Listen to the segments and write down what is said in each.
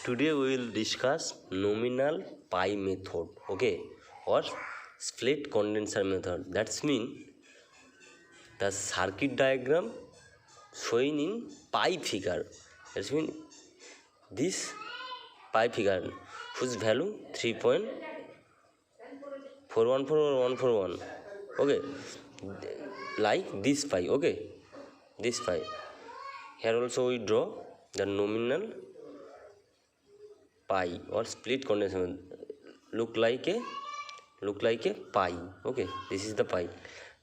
Today we will discuss nominal pi method, okay, or split condenser method. That's mean the circuit diagram showing in pi figure. That's mean this pi figure whose value 3.4141141. Okay, like this pi. Okay, this pi. Here also we draw the nominal pi or split condenser. Look like a pi. Okay, this is the pi.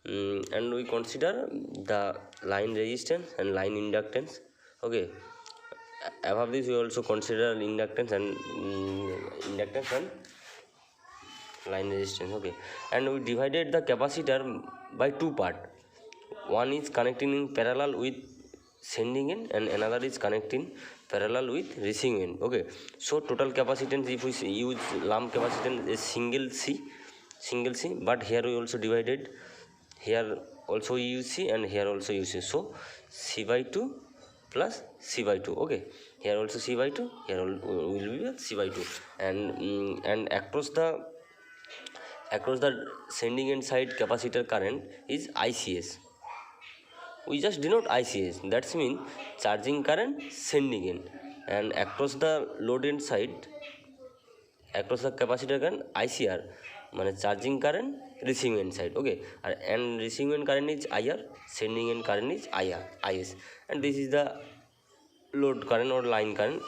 And we consider the line resistance and line inductance. Okay, above this we also consider inductance and line resistance. Okay, and we divided the capacitor by two parts. One is connecting in parallel with sending end and another is connecting parallel with receiving end. Okay, so total capacitance, if we use lump capacitance, is single C, but here we also divided, here also we use C and here also use C, so C by 2 plus C by 2. Okay, here also C by 2, here will be C by 2, and across the sending end side capacitor current is ICS. We just denote ICS, that's mean charging current sending end, and across the load end side, across the capacitor current ICR, মানে charging current receiving end side. Okay, and receiving end current is IR, sending end current is IS, and this is the load current or line current.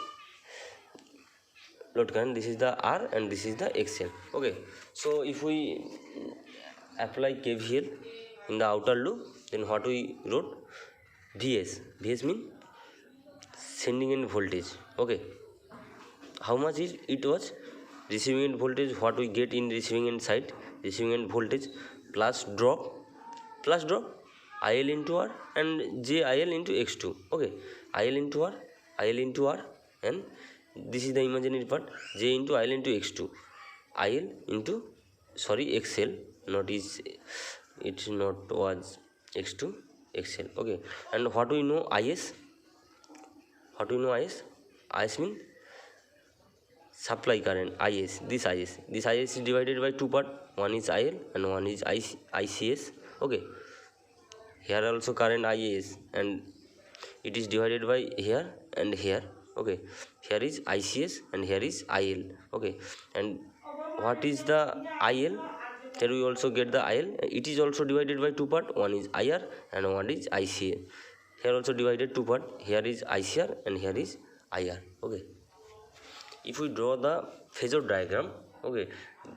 This is the R and this is the XL. Okay, so if we apply KVL in the outer loop, then what we wrote? VS mean sending end voltage. Okay, how much is it was receiving end voltage? What we get in receiving end side, receiving end voltage plus drop IL into R and JIL into X2. Okay, IL into R, and this is the imaginary part, J into IL into X2, IL into XL, not is, it's not was X2, XL. Okay, and what we know IS? IS mean supply current. This IS is divided by two part, one is IL and one is ICS. Okay, here also current IS and it is divided by here and here. Okay, here is ICS and here is IL. Okay, and what is the IL? Here we also get the IL. It is also divided by two part, one is IR and one is ICA. Here also divided two part, here is ICR and here is IR. Okay, if we draw the phasor diagram, okay,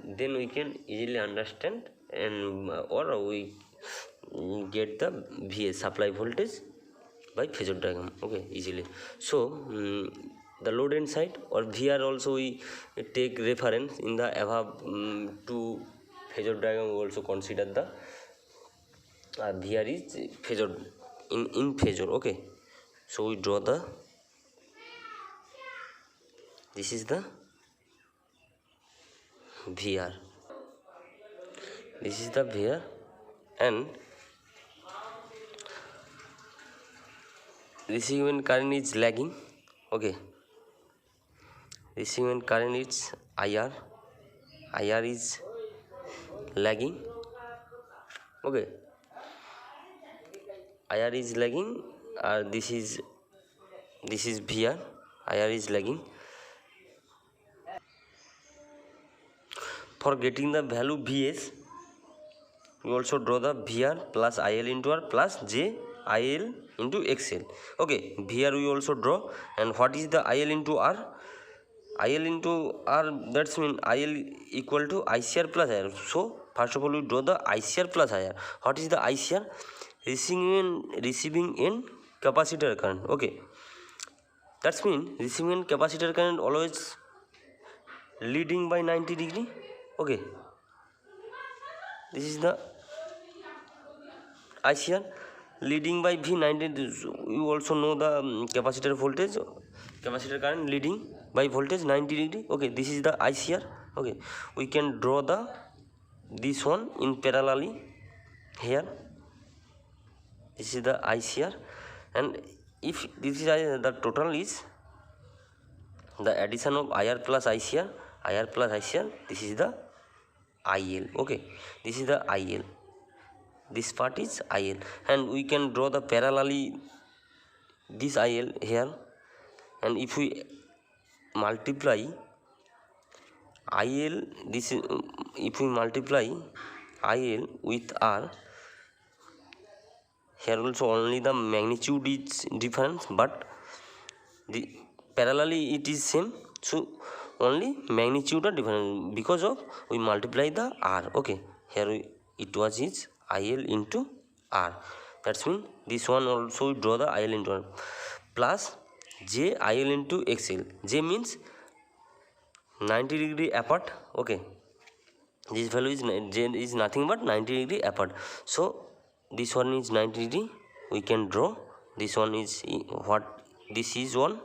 then we can easily understand and or we get the VS, supply voltage, by phasor diagram. Okay, easily. So the load end side or VR also we take reference in the above two phasor diagram. We also consider the VR is phasor in phasor. Okay, so we draw the, this is the VR, this is the VR, and receiving current is lagging. Okay, receiving current is IR is lagging. Okay, IR is lagging, this is VR, IR is lagging. For getting the value VS, we also draw the VR plus IL into R plus JIL into XL. Okay, VR we also draw, and what is the IL into R? IL into R, that's mean IL equal to ICR plus IR. So first of all we draw the ICR plus IR. What is the ICR? Receiving end capacitor current. Okay, that's mean receiving end capacitor current always leading by 90 degree. Okay, this is the ICR leading by V90. You also know the capacitor voltage, capacitor current leading by voltage 90 degree. Okay, this is the ICR. Okay, we can draw the this one in parallelly here. This is the ICR, and if this is the total is the addition of IR plus ICR, IR plus ICR, this is the IL. Okay, this is the IL, this part is IL, and we can draw the parallelly this IL here, and if we multiply IL, this is if we multiply IL with R, here also only the magnitude is different, but the parallelly it is same, so only magnitude are different because of we multiply the R. Okay, here it was is IL into R, that's mean this one also we draw the IL into R plus J IL into XL. J means 90 degree apart. Okay, this value is J is nothing but 90 degree apart, so this one is 90 degree, we can draw. This one is what, this is one,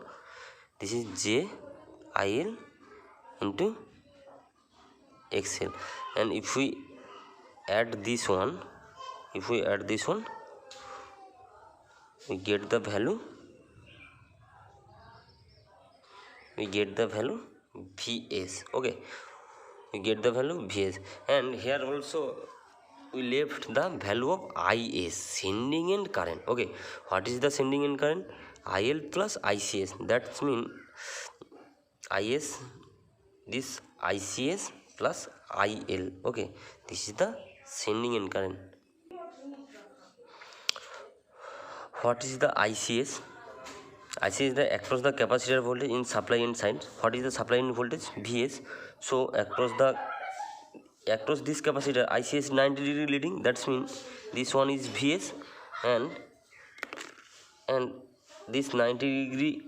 this is J IL into XL, and if we add this one, if we add this one, we get the value, we get the value Vs. Okay, we get the value Vs, and here also we left the value of Is, sending end current. Okay, what is the sending end current? IL plus ICS, that means IS, this ICS plus IL. Okay, this is the sending end current. What is the ICS? ICS is the across the capacitor voltage in supply end side. What is the supply end voltage? Vs. So across this capacitor ICS 90 degree leading, that means this one is Vs, and this 90 degree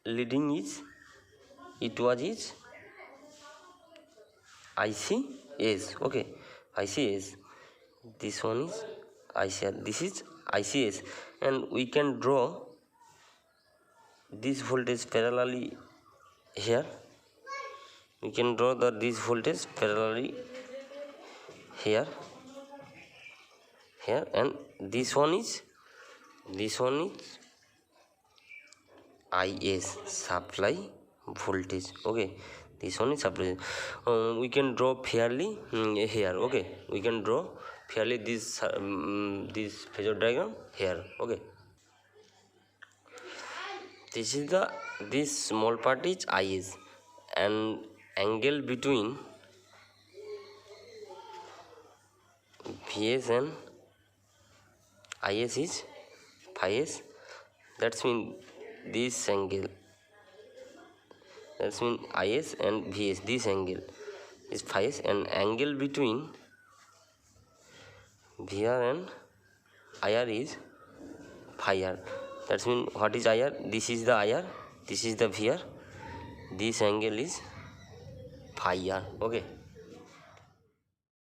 leading is, it was is ICS. Okay, ICS, this one is ICR, this is ICS, and we can draw this voltage parallelly here, we can draw this voltage parallelly here, and this one is IS, supply voltage. Okay, this one is supply. We can draw fairly here. Okay, we can draw fairly this this phasor diagram here. Okay, this is the, this small part is IS, and angle between Vs and IS is phi s, that's mean this angle, that's mean IS and Vs, this angle is phi s, and angle between VR and IR is phi r, that's mean what is IR, this is the IR, this is the VR, this angle is phi r. Okay.